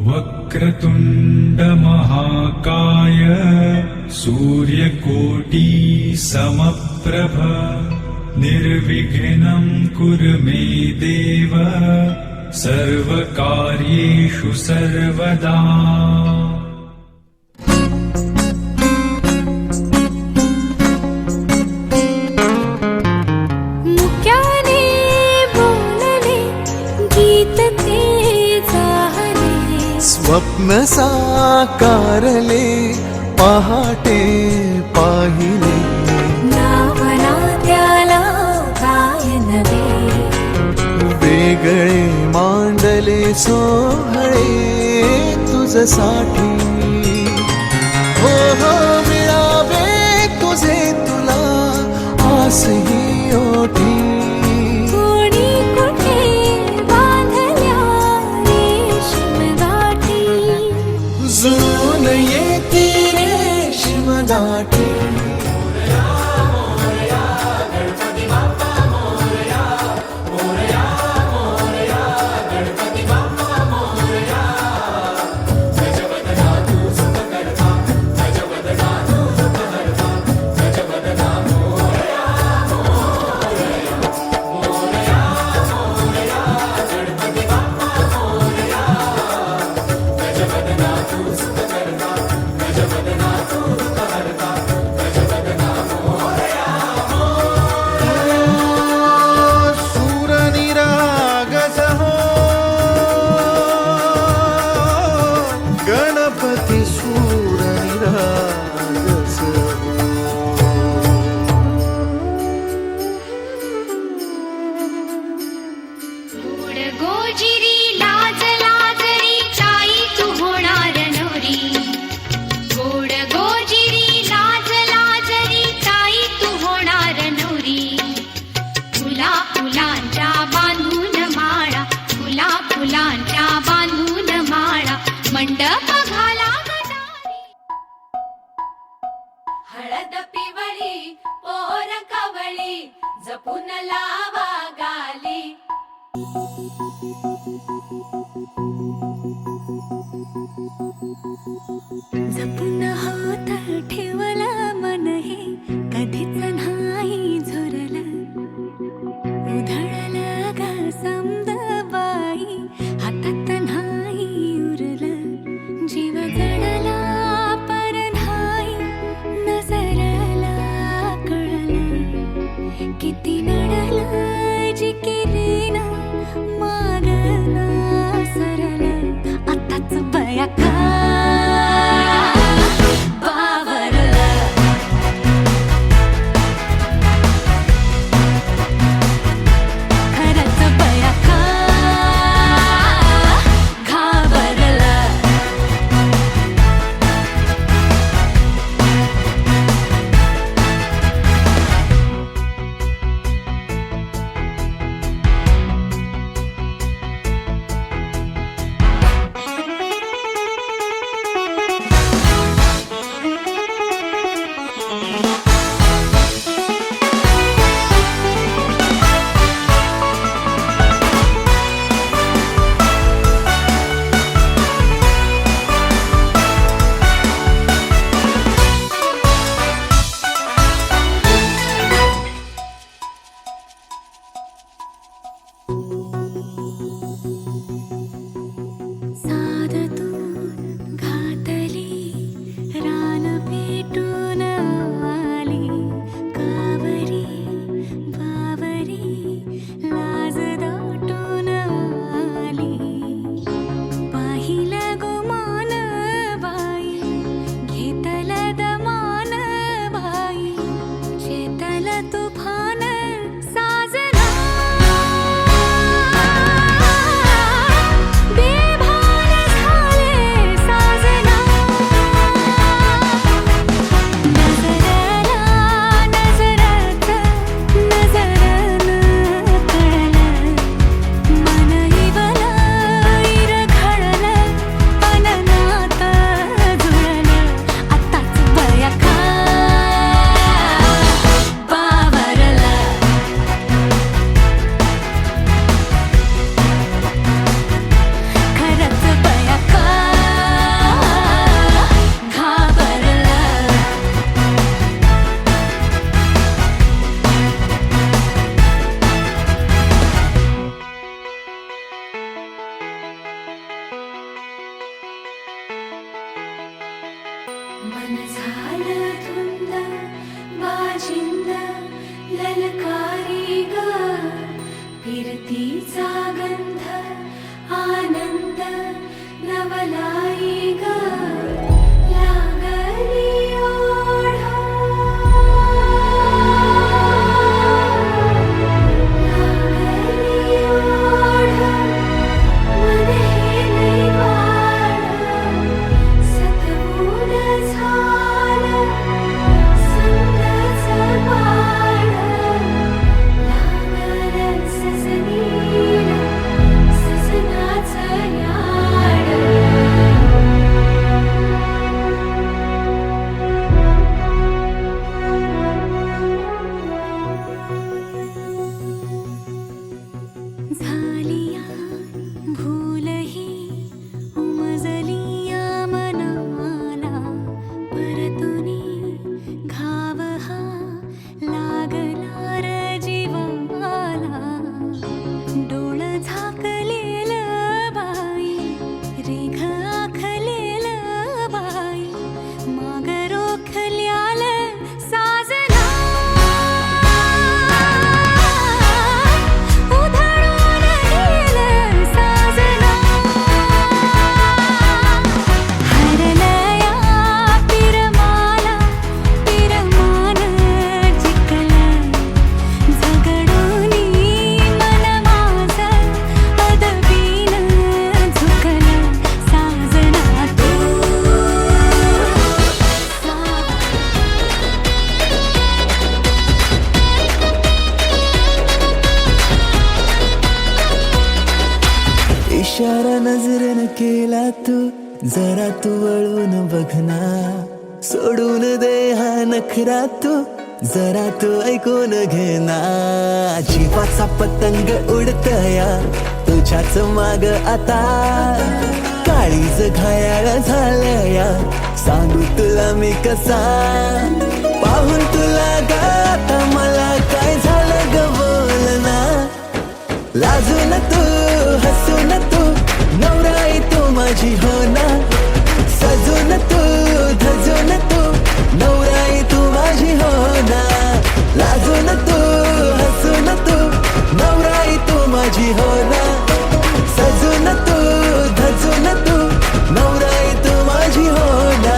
वक्रतुंड महाकाय सूर्यकोटि समप्रभ निर्विघ्नं कुरु मे देव सर्वकार्येषु सर्वदा। मुक्याने बोलले गीत ते जाहले, स्वप्न साकारले पहाटे पाहिले, नावना त्याला काय नवे, वेगळे मांडले सोहळे तुझसाठी। हो हो मिळावे तुझे तुला आसही ओठी, कोणी कुठे बांधल्या रेशीम गाठी, जुळून येती रेशीम गाठी। गणपती सूर निरागस गोड गोजिरी लाज लाजरी चाई तू होणार नवरी, गोड गोजिरी लाज लाजरी चाई तू होणार नवरी, फुला फुलांच्या बांधून माळा, फुला फुलांच्या बांधून माळा, मंडप घाला गटारी, हळद पिवळी पोर कवळी जपून लावा गाली, जपून होत ठेवला मन हे कधीच नाही झुरलं, उधळलं ग समद बाई हातात नाही उरलं, जीव जडला पर नाही नजरला कळलं, किती नडलं जी केली ना मागना सरलं, आताच बया मन झालं धुंद बाजिंद ललकारी ग फिरतीचा गंध आनंद नवलाई ग लागली ओढा लागली ओढा मन हे निवाड सतबूड झालं संगच वाड लागलं सजनीला सजनाचं याड झालिया भूलही उमजलिया मनाला परतुनी घाव हा लागला र जीवाला डोळ झाकलेल बाई रेघ आखलेल बाई माग रोखल्याल साजना उधळून गेलं साजना हरलया पिरमाला पिरमान जिंकलं झगडूनी मन माझं अदबीन झुकलं साजना तू इशारा नजरेनं केला तू जरा तू वळून बघना सोडून दे हा नखरा तू जरा तू ऐकून घेना जीवाचा पतंग उडतया तुझ्याच माग आता काळीज घायाळ झालया सांगू तुला मी कसा पाहून तुला गाता मला काय झालं ग बोलना लाजून तू हसून तू नवराई तू माझी हो ना सजून तू धजून तू नवराई तू माझी हो ना लाजून तू हसून तू नवराई तू माझी हो ना सजून तू धजून तू नवराई तू माझी हो ना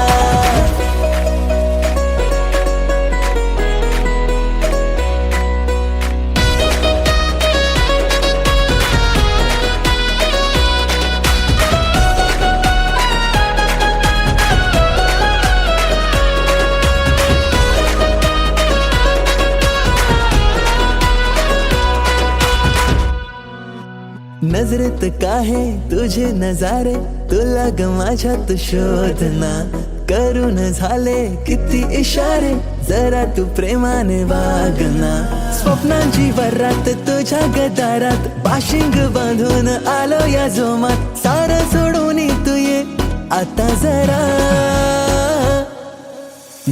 नजरेत काहे तुझे नजारे तुला ग माझ्यात शोधना करून झाले किती इशारे जरा तू प्रेमाने वागना स्वप्नांची वरात तुझ्या गदारात बाशिंग बांधून आलो या जोमात सारं सोडून तू ये आता जरा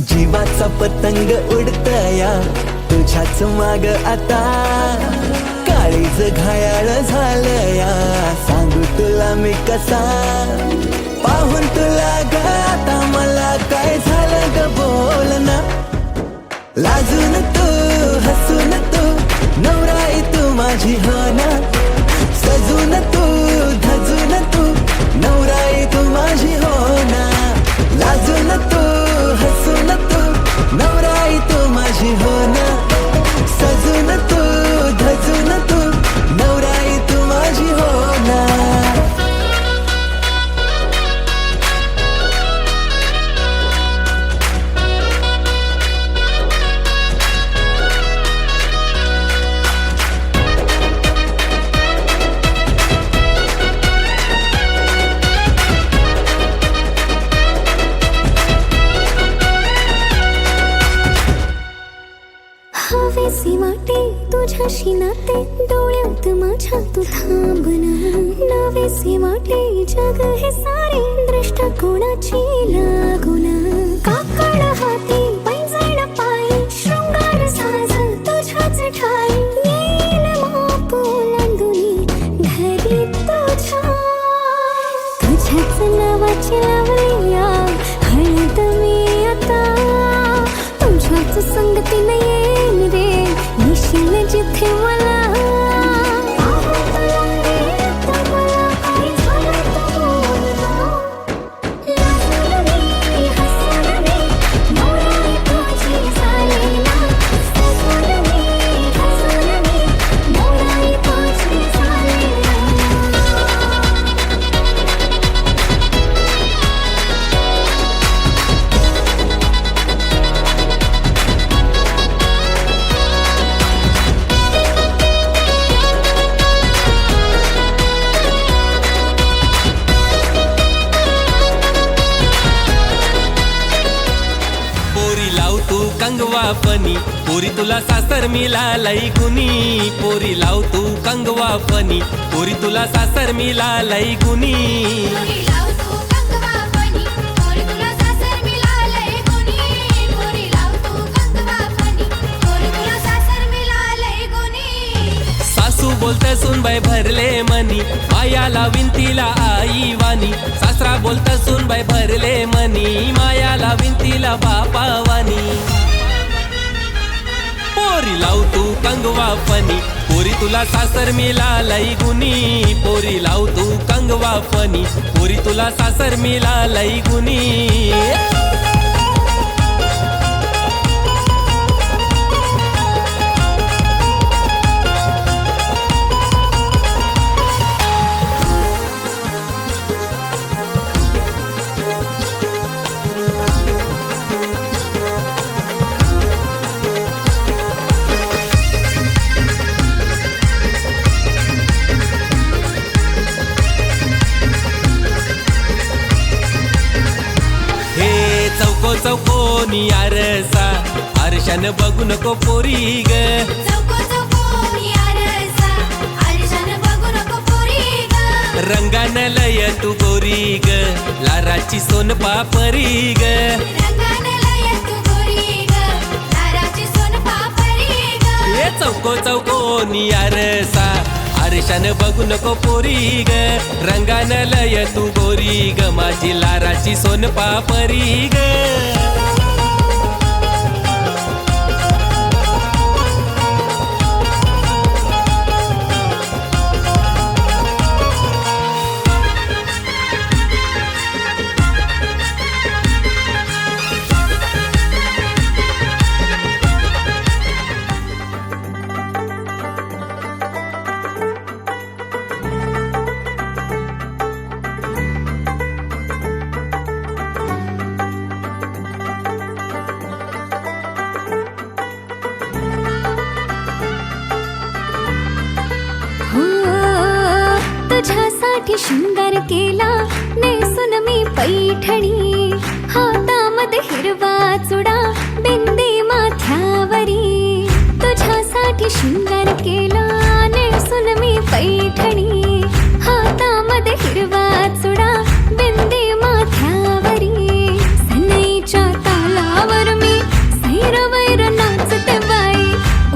जीवाचा पतंग उडतया तुझ्याच माग आता काळीज घायाळ झालया सांगू तुला मी कसा पाहून तुला गाता मला काय झालं ग बोलना लाजून तू हसून तू नवराई तू माझी हो ना सजून तू धजून तू नवराई तू माझी हो ना लाजून तू हसून तू नवराई तू माझी हो ना सजून तू धजून तू नवराई तू माझी हो ना हवेसी वाटे तुझ्याशी नाते डोळ्यात माझ्या तू थांबना नवेसे वाटे जग हे सारे दृष्टिकोनाची लागुना काकड हाती पैंजण पायी शृंगार साज तुझ्याच ठाई येईल माप ओलांडुनी घरी तुझ्याच नावाची लावल्या हळद मी कंगवा फनी पोरी तुला सासर मिळालंय गुनी पोरी लाव तू कंगवा फनी पोरी तुला सासर मिळालंय गुनी पोरी लाव तू कंगवा फनी पोरी तुला सासर मिळालंय गुनी पोरी लाव तू कंगवा फनी पोरी तुला सासर मिळालंय गुनी सासू बोलते सुनबाई भरले मनी माया लावीन तिला आई वाणी सासरा बोलते सुनबाई भरले मनी माया लावीन तिला बापा वाणी पोरी लाव तू कंगवा फनी पोरी तुला सासर मिळालंय गुनी पोरी लाव तू कंगवा फनी पोरी तुला सासर मिळालंय गुनी चौकोनी आरसा आरशान बघू नको पोरी ग चौको चौकोनी आरसा आरशान बघू नको पोरी ग रंगान लय तू गोरी ग लाराची सोन पापरी ग रंगान लय तू गोरी ग लाराची सोन पापरी ग हे चौकोनी आरसा आरशान बघू नको पोरी ग रंगान लय तू गोरी ग माझी लाराची सोन पापरी ग हो तुझ्यासाठी शृंगार केला नेसून मी पैठणी हातामध्ये हिरवा चुडा बिंदी माथ्यावरी तुझ्यासाठी शृंगार केला नेसून मी पैठणी हातामध्ये हिरवा चुडा बिंदी माथ्यावरी सनईच्या तालावर मी सैरवैर नाचते बाई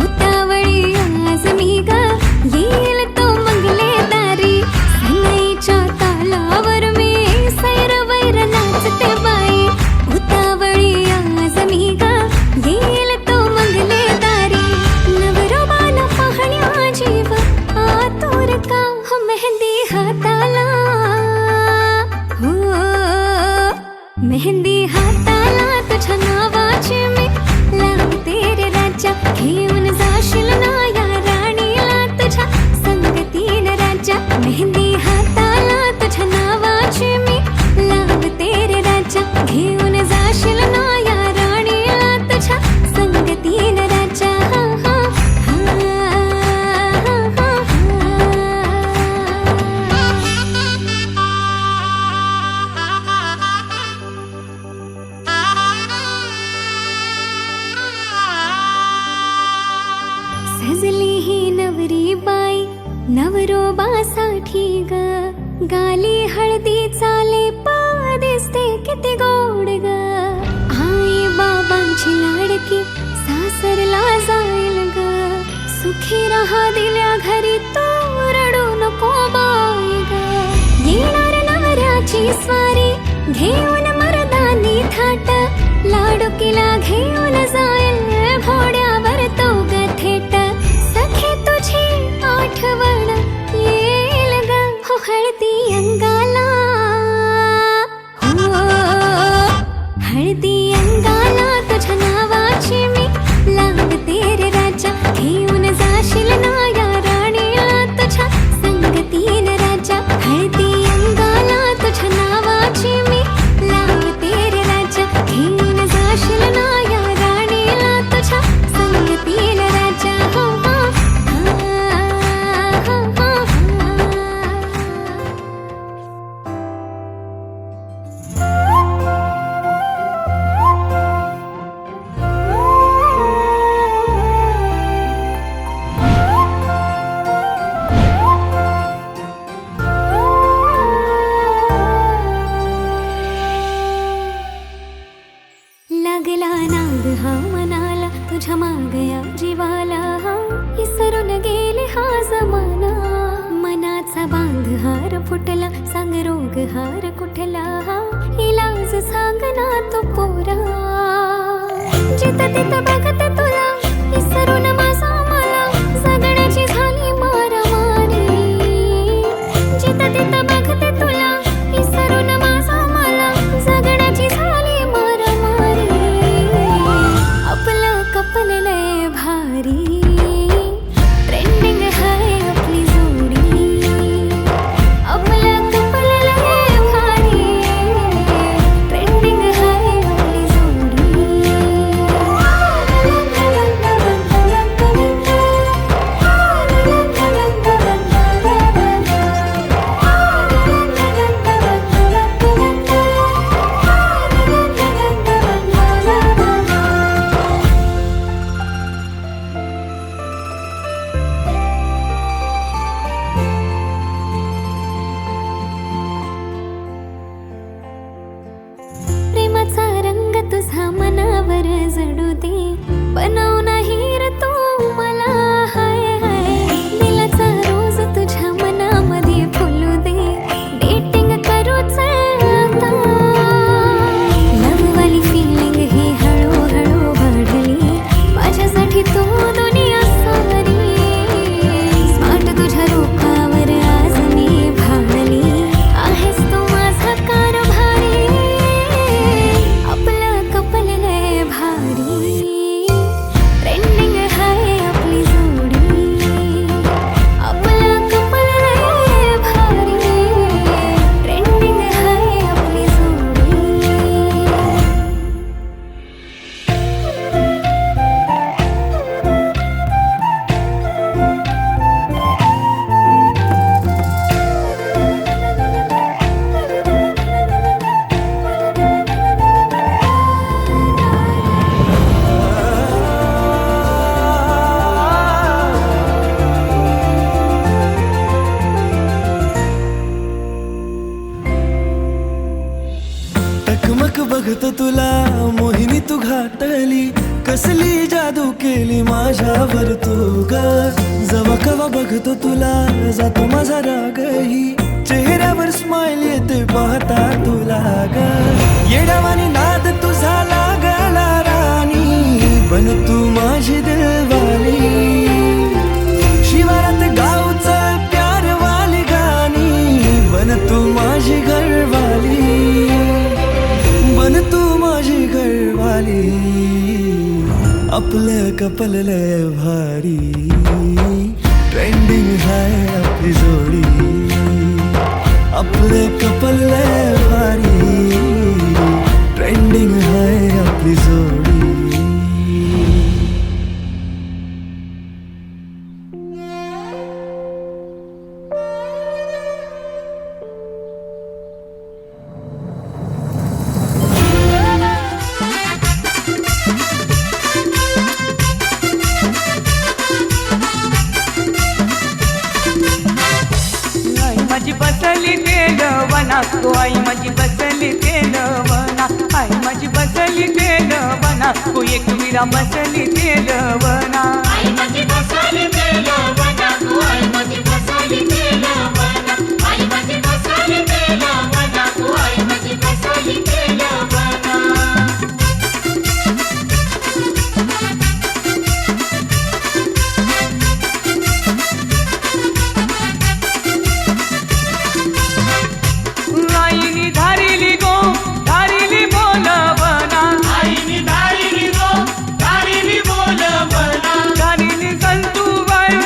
उतावळी आज मी ग येईल तो मंगले दारी सनईच्या तालावर मी सैरवैर नाचते बाई उतावळी आज मी ग येईल तो मंगले दारी नवरोबाला पाहण्या जीव आतुर का हो मेहंदी हाताला हो मेहंदी हाताला तुझ्या नावाची मी लावते रे राजा घेऊन जाशील ना या राणीला तुझ्या संगतीन राजा मेहंदी हाताला तुझ्या नावाची मी लावते रे राजा घेऊन जाशील ना या राणीला तुझ्या संगतीन राजा हा, हा, सजली ही नवरी बाई नवरोबासाठी ग गाली हळदी चाले पा दिसते किती गोड ग आई बाबांची लाडकी सासरला जाईल ग सुखी राहा दिल्या घरी तो रडू नको बाई ग येणार नवऱ्याची स्वारी घेऊन मर्दानी थाट लाडुकीला घेऊन जाईल घोड्यावर तो ग थेट सखे तुझी आठवण येईल ग हो हळदी अंगाला हो हळदी अंगाला तुझ्या नावाची मी लावते रे राजा घेऊन जाशील ना या राणीला तुझ्या संगतीन राजा हळदी अंगाला तुझ्या नावाची मी लावते रे राजा घेऊन जाशील ना या राणीला तुझ्या संगतीन राजा हो हो हा, हा, हा. हार कुठला इलाज सांग ना तू पोरा जिथं तिथं बघते तुला विसरून माझा मला जगण्याची झाली मारामारी जिथं तिथं बघते तुला विसरून माझा मला जगण्याची झाली मारामारी आपलं कपल लय भारी ट्रेंडिंग हाय आपली जोडी आपलं कपल लय भारी ट्रेंडिंग हाय आपली प्रेमाचा रंग तुझा मनावर जडू दे बनव नाही रे तू मला हाय हाय दिलाचा रोज तुझ्या मनामध्ये फुलू दे डेटिंग करूच आता लव वाली फिलिंग ही हळूहळू वाढली माझ्यासाठी तू दुनिया सारी स्मार्ट तुझ्या रूपावर आज मी भाळली आहेस तू माझा कारभारी आपलं कपल लय भारी ट्रेंडिंग हाय आपली जोडी आपलं कपल लय भारी ट्रेंडिंग हाय आपली जोडी टकमक बघतो तुला मोहिनी तू घातली कसली जादू केली माझ्यावर तू ग जवा कवा बघतो तुला जातो माझा रागही चेहऱ्यावर स्माइल येते पाहता तुला ग येडावानी नाद तुझा लागला राणी बन तू माझी दिलवाली शिवारात गावचं प्यार वाली गाणी बन तू माझी घरवाली बन तू माझी घरवाली आपलं कपल लय भारी ट्रेंडिंग हाय आपली जोडी आपलं कपल लय भारी ट्रेंडिंग हाय आपली जोडी आई माझी बसली तेलवना गो आई माझी बसली तेलवना आई माझी बसली तेलवना गो एक विरा बसली तेलवना आई माझी बसली तेलवना गो आई माझी बसली तेलवना आई माझी बसली तेलवना गो आई माझी बसली तेलवना आईनी धारिली गो धारिली बोलवना आईनी धारिली गो धारिली बोलवना धारिली संतूबाई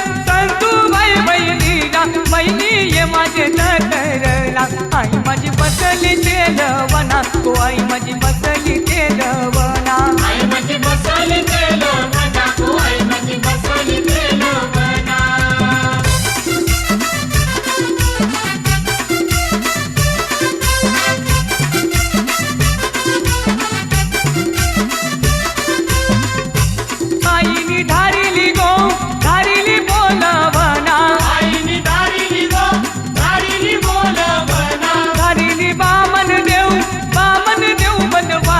बहिणीला बहिणी ये माझे नकरला आई माझी बसली तेलवना गो आई माझी बसली तेलवना आई माझी बसली तेलवना गो आई माझी बसली तेलवना आईनी धारिली गो धारिली बोलवना आईनी धारिली गो धारिली बोलवना धारिली बामन देव बनवा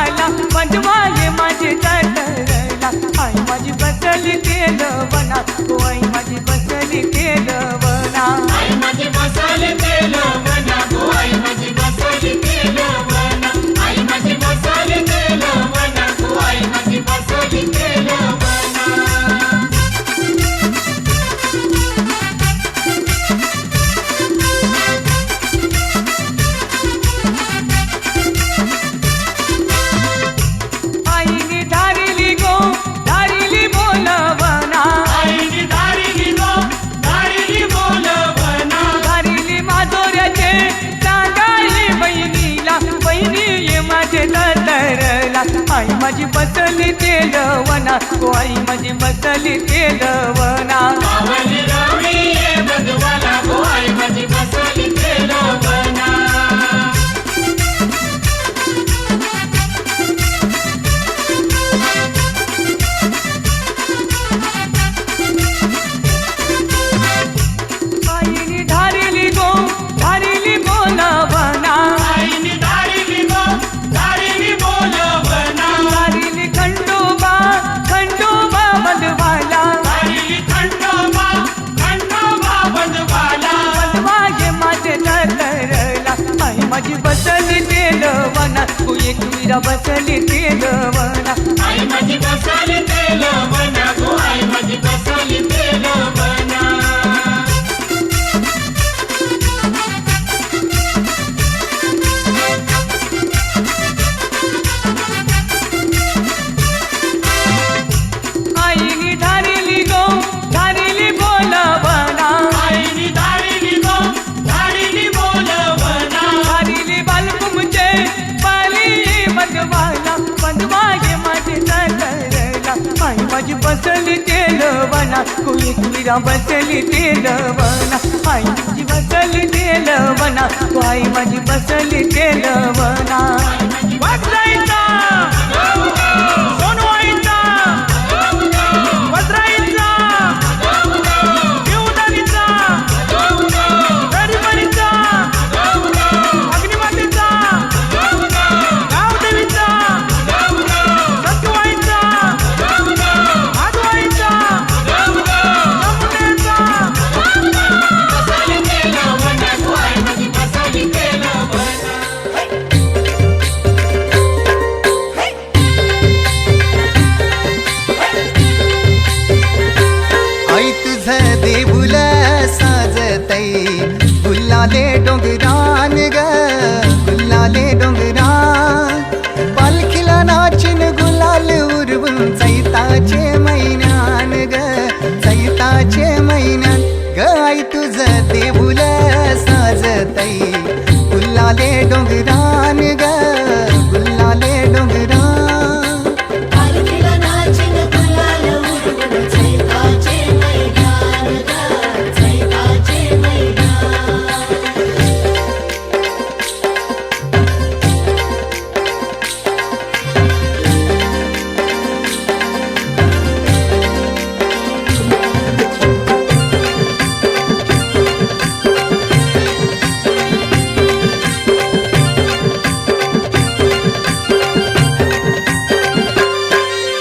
माझी बसली तेलवना गो आई माझी बसली तेलवना आईनी धारिली बोलवना धारिली खंडोबा बंधवाला बंधवागे माझे नरला आई माझी बसली तेलवना तू एक वीरा बसली तेलवना आईनी धारिली बोलवना धारिली बालकुमचे बाली बंधवागे माझे नरला आई माझी बसली तेलवना तू एक वीरा बसली तेलवना आई माझी बसली तेलवना तू आई माझी बसली तेलवना वाजरायचा सोनू आईचा वज्राईचा देवदानीचा गरीबरीचा अग्निमातेचा गावदेवीचा सत्वाईचा माधवाईचा जमुनेचा आई तुझं देऊल साजतई गुल्लाले डोंगरान ग गुल्लाले डोंगरान पालखीला नाचिन गुलाल उरवून चैताचे महिन्यान ग चैताचे महिन्यान ग आई तुझं देऊल साजतई गुल्लाले डोंगरान ग गुल्लाले डोंगरान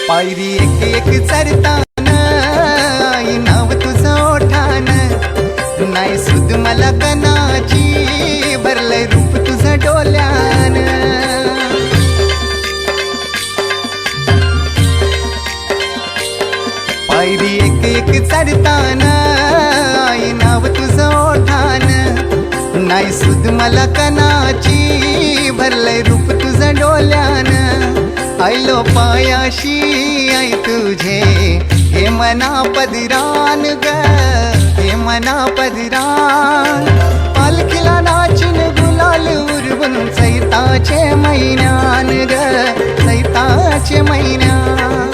पायरी एक एक चरतान आई नाव तुझं ओठान नाही सुद मला कनाची भरलंय रूप तुझं डोल्यान पायरी एक एक चरतान आई नाव तुझं ओठान नाही सुद मला कनाची भरलंय रूप तुझं डोल्यान आयलो पायाशी आई तुझे हे मना पदरान ग हे मना पदरान पालखीला नाचिन गुलाल उरवून चैताचे महिन्यान ग चैताचे महिन्यान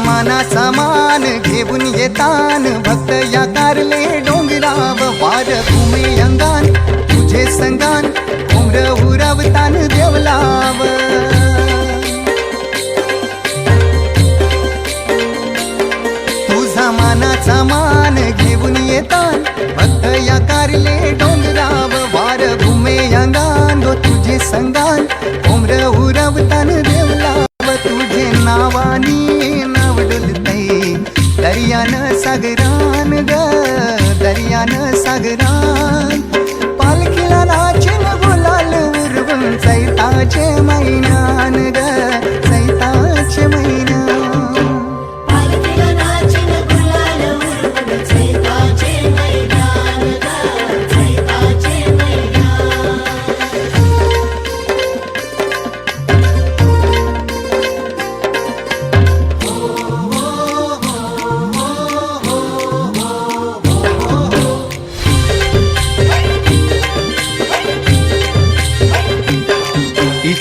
मानाचा मान घेऊन येतान भक्त या कारले डोंगराव वार घुमे अंगान तुझे संगान उमर उरवतान देवलाव तुझा मानाचा मान घेऊन येतान भक्त या कारले डोंगराव वार घुमे अंगान तुझे संगान उमर उरवतान देवलाव तुझे नावानी दर्यान सागरान ग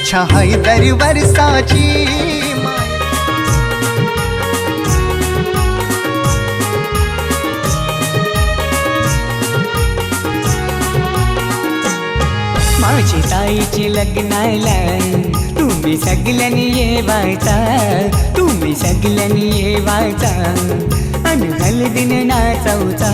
तुझ्या हैदर वर्षाची माझी ताईची लग्नाला तुम्ही सगळ्यांनी येवायचा, तुम्ही सगळ्यांनी येवायचा आणि हळदीन नाचवचा.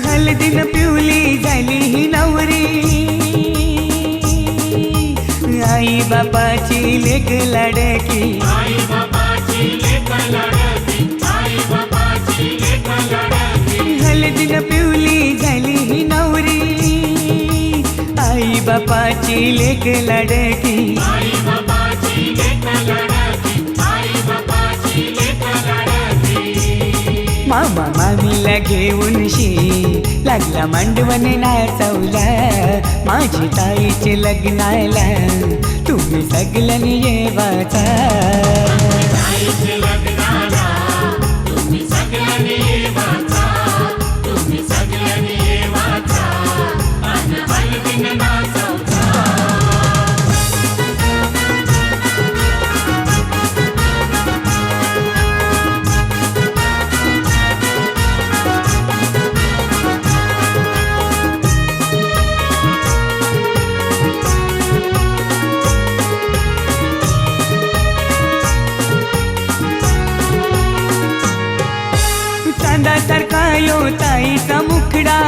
हळदीन पिवली झाली ही नवरी, आई बापाची लेक लाडकी. हळदीन पिवली झाली ही नवरी, आई बापाची लेक लाडकी. मामा मामीला घेऊन लागला मांडवण नाचवला. माझी ताईचे लग्नाला तुम्ही सगळ्यांनी येवाचा. चांदासारखा यो ताईचा मुखडा,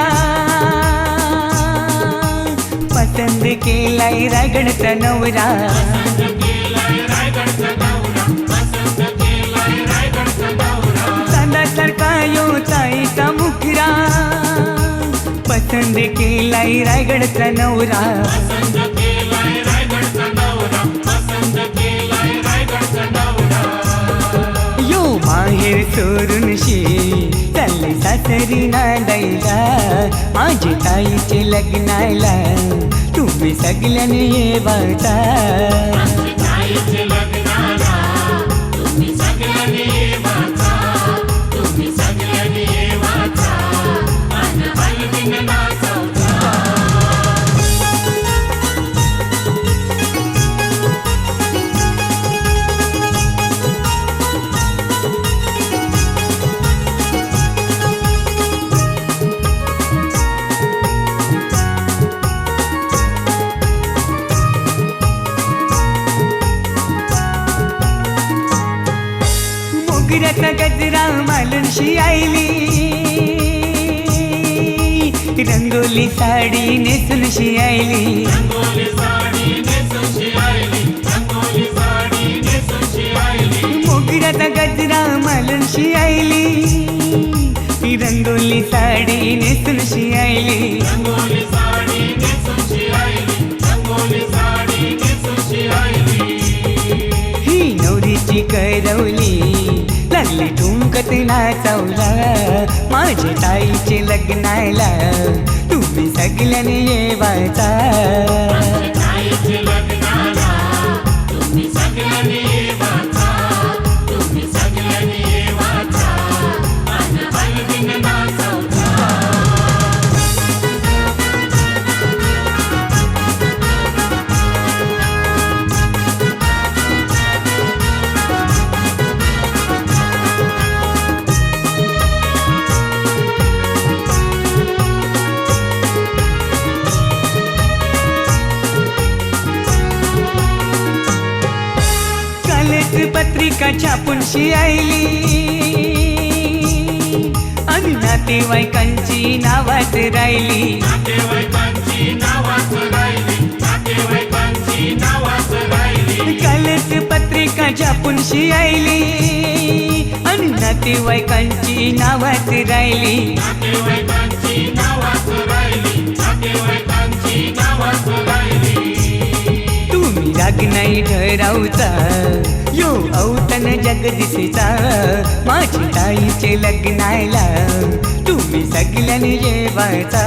पसंत केलाय रायगडचा नवरा. चांदासारखा यो ताईचा मुखडा, पसंत केलाय रायगडचा नवरा. यो माहेर सोडून चालले सासरी नांदायला. माझी ताईचे लग्नाला तुम्ही सगळ्यांनी येवाचा. मोगऱ्याचा गजरा मालूनशी आईली, रंगोली साडी नेसूनशी आईली. मोगऱ्याचा गजरा मालूनशी आईली, रंगोली साडी नेसूनशी आईली. ही नवरीची करवली लागली ठुमकत नाचवला. माझी ताईचे लग्नाला तुम्ही सगळ्यांनी येवाचा. पत्रिका छापूनशी आईली आणि नातेवाईकांची नावात राहिली. कालच पत्रिका छापूनशी आईली आणि नातेवाईकांची नावात राहिली. नाही ठरावचा यो औतण जगदीशचा माझी ताईचे लग्नाला तुम्ही सगळ्यांनी जेवायचा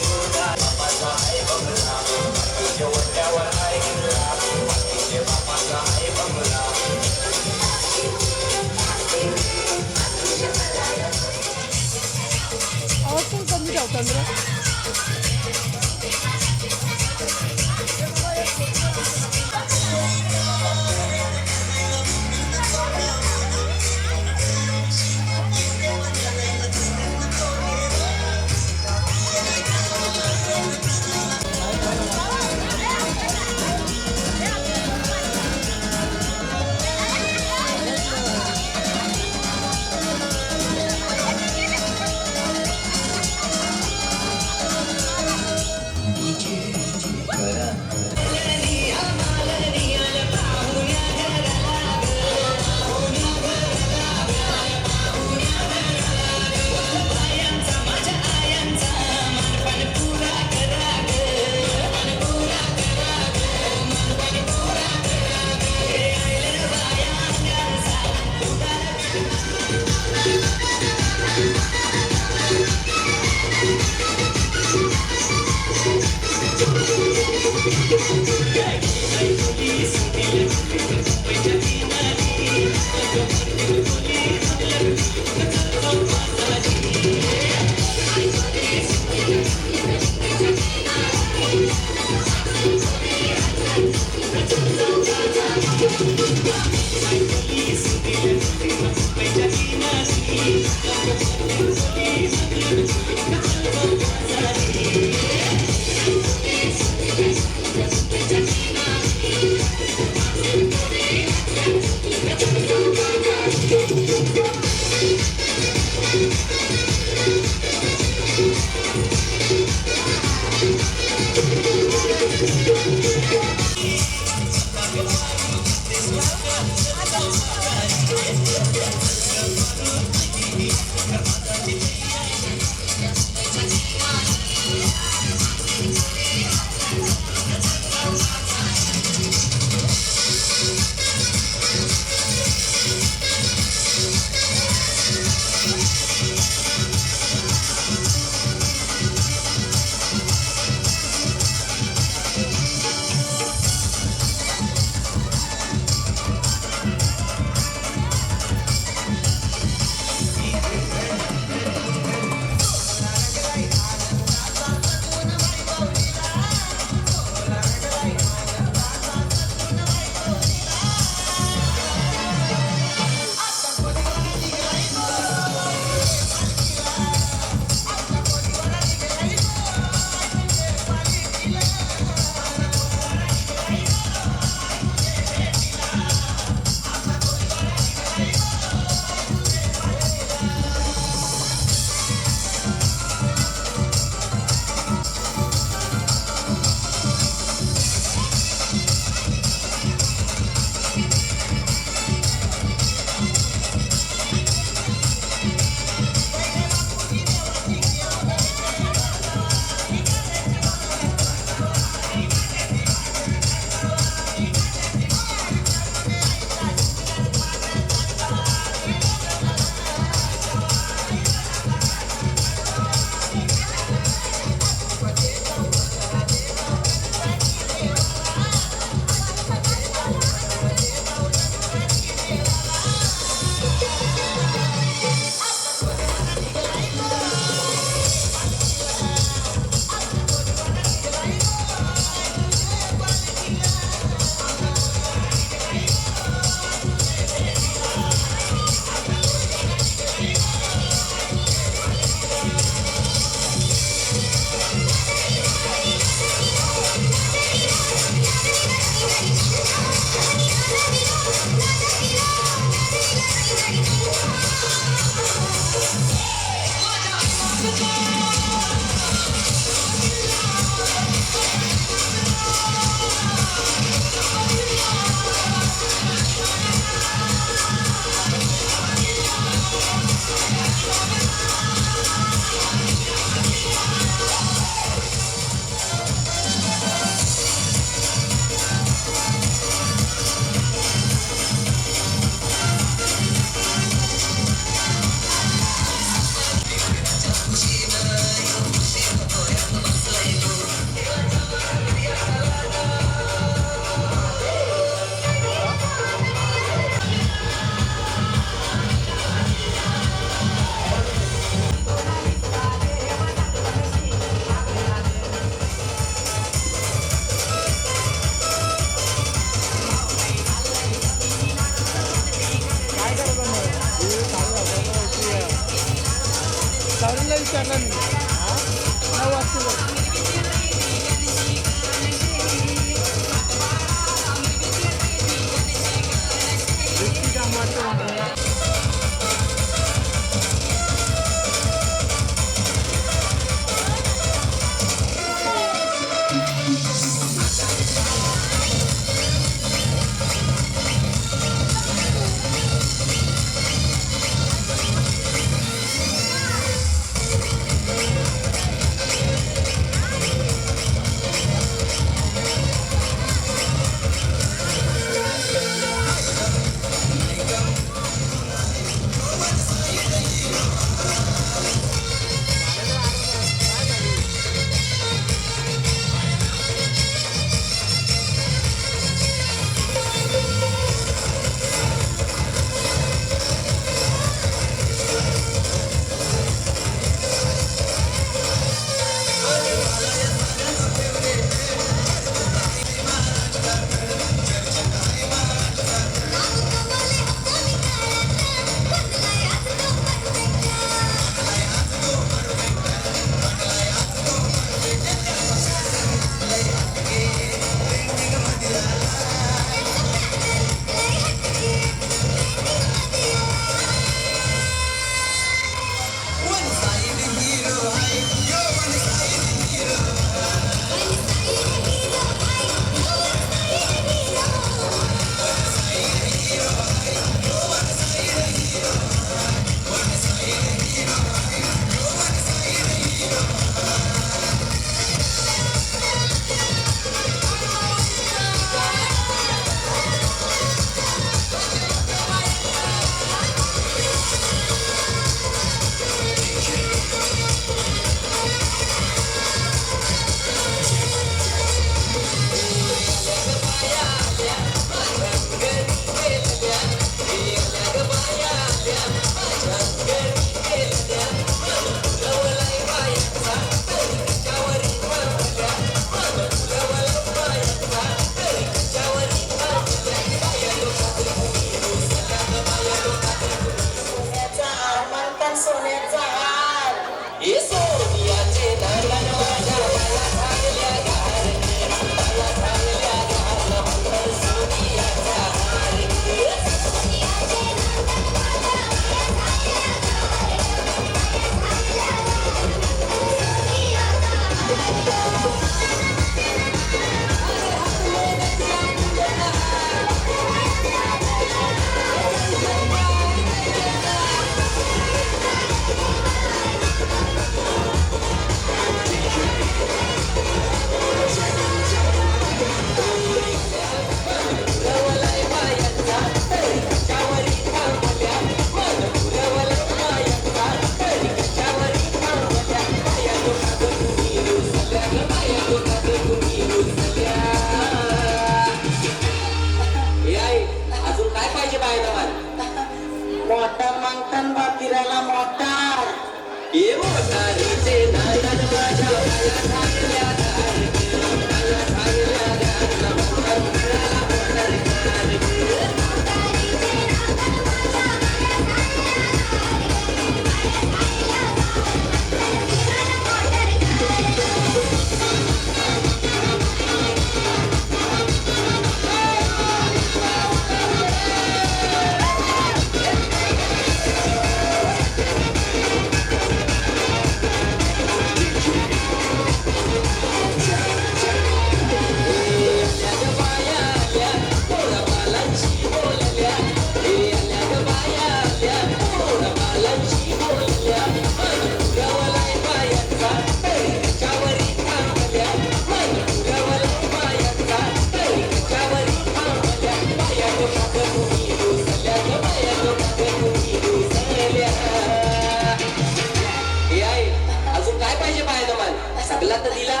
अजून काय पाहिजे पाहिजे मला सगळा तर दिला.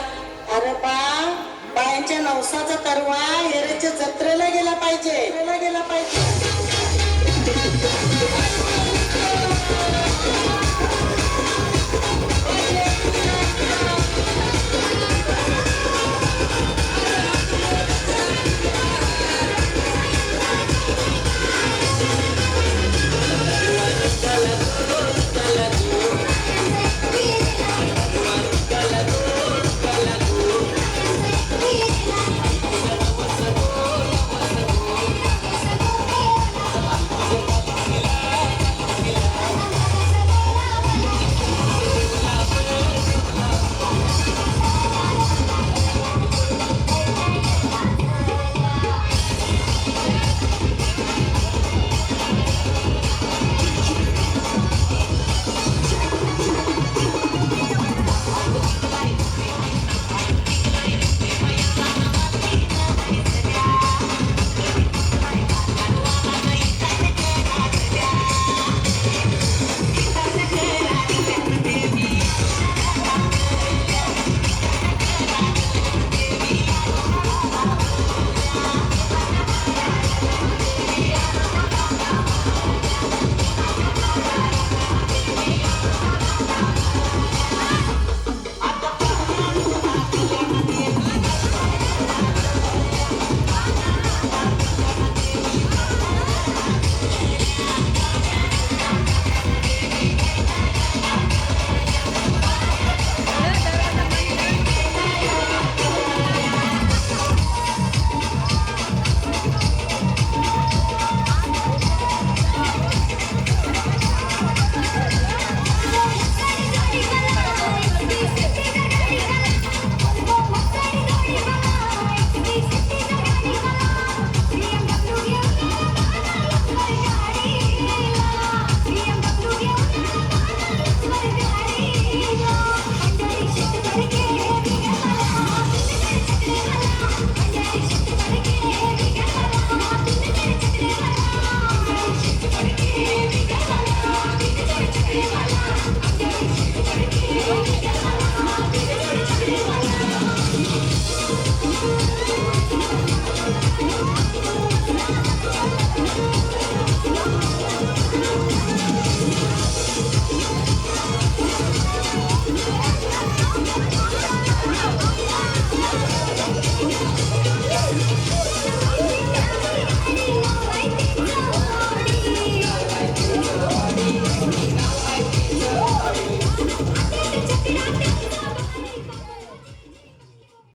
अरे बा बायांच्या नवसाचा तरवा हेरेच्या जत्रेला गेला पाहिजे.